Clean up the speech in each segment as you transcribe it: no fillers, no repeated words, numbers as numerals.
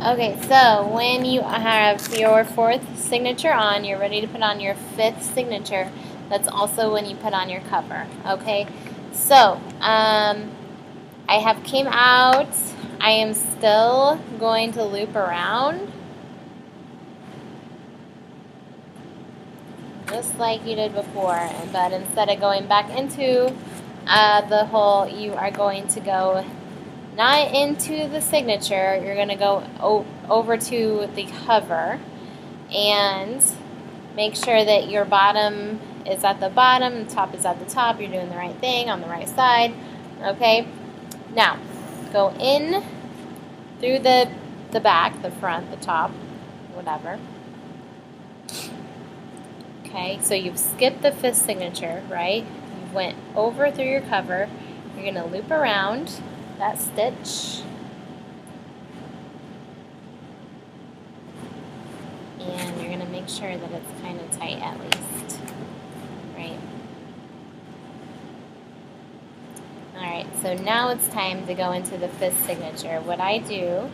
Okay, so when you have your fourth signature on, you're ready to put on your fifth signature. That's also when you put on your cover. Okay, so I have came out. I am still going to loop around, just like you did before, but instead of going back into the hole, you are going to go not into the signature. You're going to go over to the cover and make sure that your bottom is at the bottom, the top is at the top. You're doing the right thing on the right side. Okay, now go in through the back, the front, the top, whatever. Okay, so you've skipped the fifth signature, right? You went over through your cover. You're going to loop around that stitch. And you're going to make sure that it's kind of tight at least, right? Alright, so now it's time to go into the fifth signature. What I do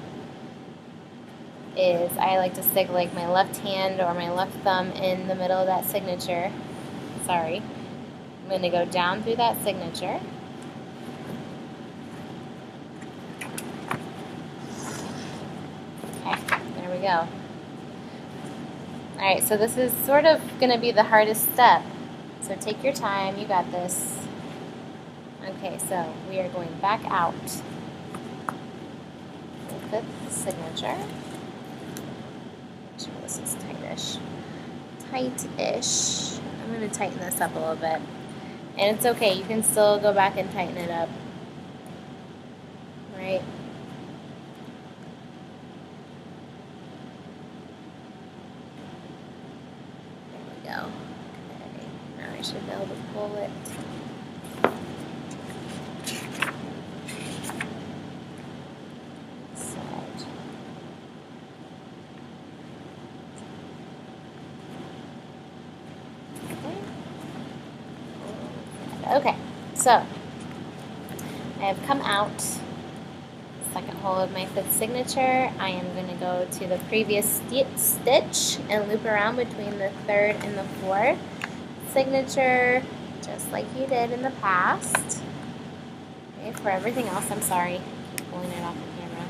is I like to stick like my left hand or my left thumb in the middle of that signature. Sorry. I'm going to go down through that signature. Okay, there we go. Alright, so this is sort of going to be the hardest step. So take your time, you got this. Okay, so we are going back out. The fifth signature. Make sure this is tightish. Tight-ish. I'm going to tighten this up a little bit. And it's okay, you can still go back and tighten it up. Right? There we go. Okay, now I should be able to pull it. Okay, so I have come out, second hole of my fifth signature. I am going to go to the previous stitch and loop around between the third and the fourth signature, just like you did in the past. Okay, for everything else, I'm sorry, I keep pulling it off the camera.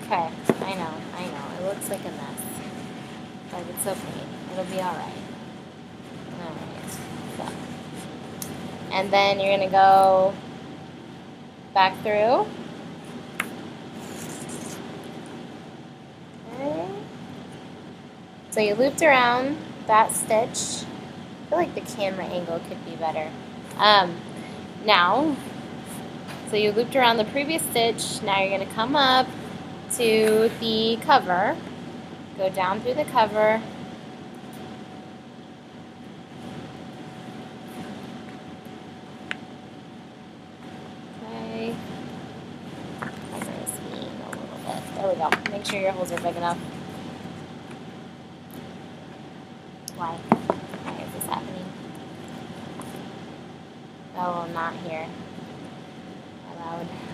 Okay, I know, it looks like a mess, but it's okay, it'll be alright. Alright, so, and then you're going to go back through. Okay. So you looped around that stitch. I feel like the camera angle could be better. Now, so you looped around the previous stitch, now you're going to come up to the cover, go down through the cover, okay, cover this in a little bit, there we go, make sure your holes are big enough. Why is this happening? Oh, not here.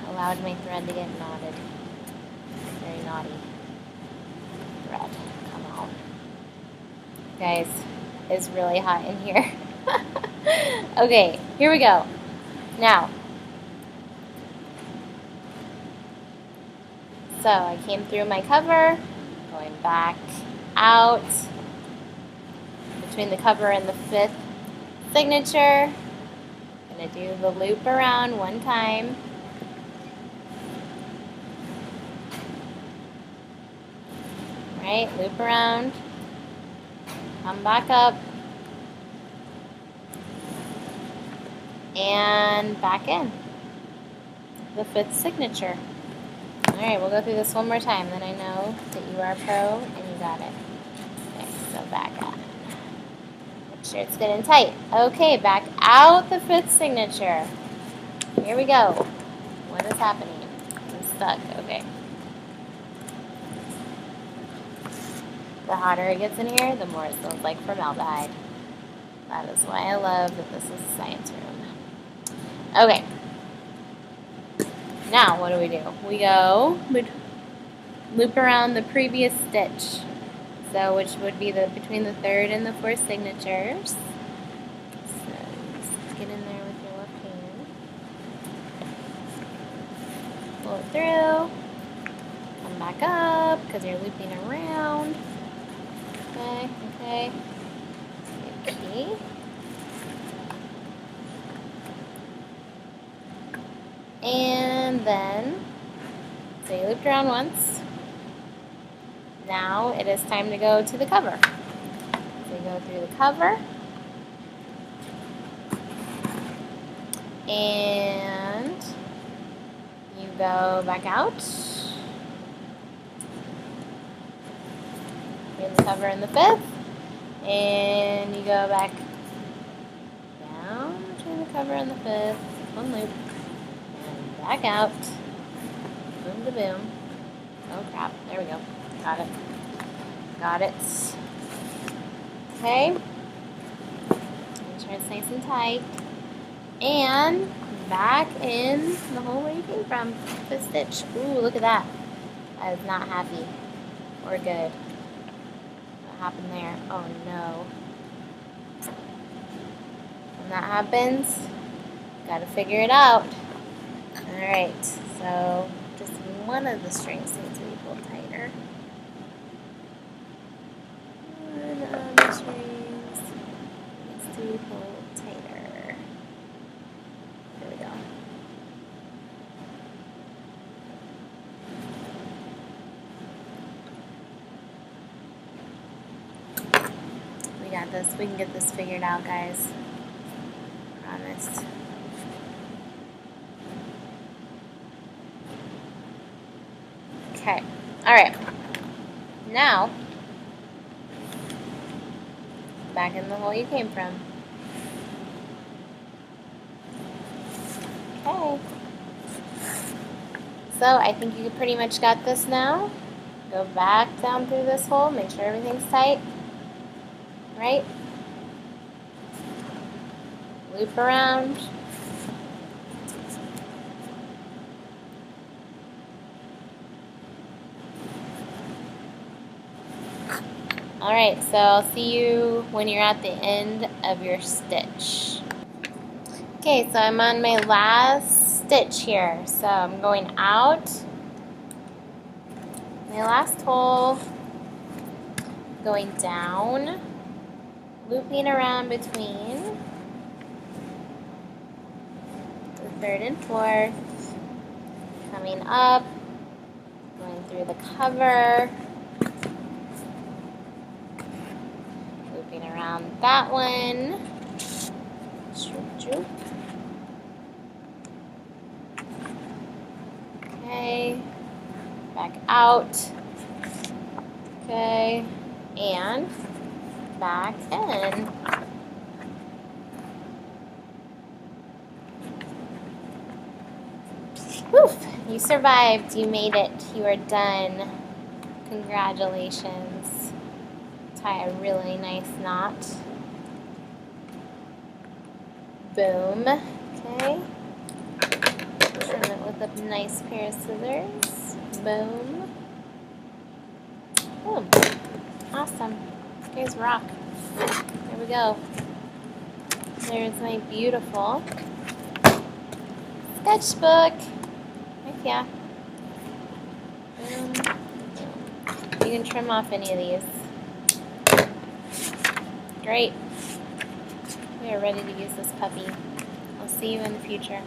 Allowed my thread to get knotted. Very naughty. Thread, come on. Guys, it's really hot in here. Okay, here we go. Now, so I came through my cover, going back out between the cover and the fifth signature. Gonna do the loop around one time. Right, loop around, come back up, and back in. The fifth signature. Alright, we'll go through this one more time, then I know that you are a pro and you got it. Okay, so back up. Make sure it's good and tight. Okay, back out the fifth signature. Here we go. What is happening? I'm stuck. Okay. The hotter it gets in here, the more it smells like formaldehyde. That is why I love that this is a science room. Okay. Now, what do? We go loop around the previous stitch. So, which would be between the third and the fourth signatures. So, just get in there with your left hand. Pull it through. Come back up, because you're looping around. Okay, okay. Okay. And then, so you looped around once. Now it is time to go to the cover. So you go through the cover. And you go back out. Through the cover in the fifth. And you go back down to the cover in the fifth. One loop. And back out. Boom to boom. Oh crap. There we go. Got it. Got it. Okay. Make sure it's nice and tight. And back in the hole where you came from. Fifth stitch. Ooh, look at that. I was not happy or good. What happened there? Oh no. When that happens, gotta figure it out. Alright, so just one of the strings needs to be pulled tighter. One of the strings needs to be pulled tighter. There we go. We got this. We can get this figured out, guys. Promise. Okay. Alright. Now, back in the hole you came from. Okay. So, I think you pretty much got this now. Go back down through this hole. Make sure everything's tight. Right? Loop around. Alright, so I'll see you when you're at the end of your stitch. Okay, so I'm on my last stitch here. So I'm going out. My last hole. Going down. Looping around between the third and fourth. Coming up. Going through the cover. Looping around that one. Droop, droop. Okay. Back out. Okay. And back in. Woof! You survived. You made it. You are done. Congratulations. Tie a really nice knot. Boom. Okay. Trim it with a nice pair of scissors. Boom. Boom. Awesome. You guys rock. There we go. There's my beautiful sketchbook. Heck yeah. Boom. You can trim off any of these. Great. We are ready to use this puppy. I'll see you in the future.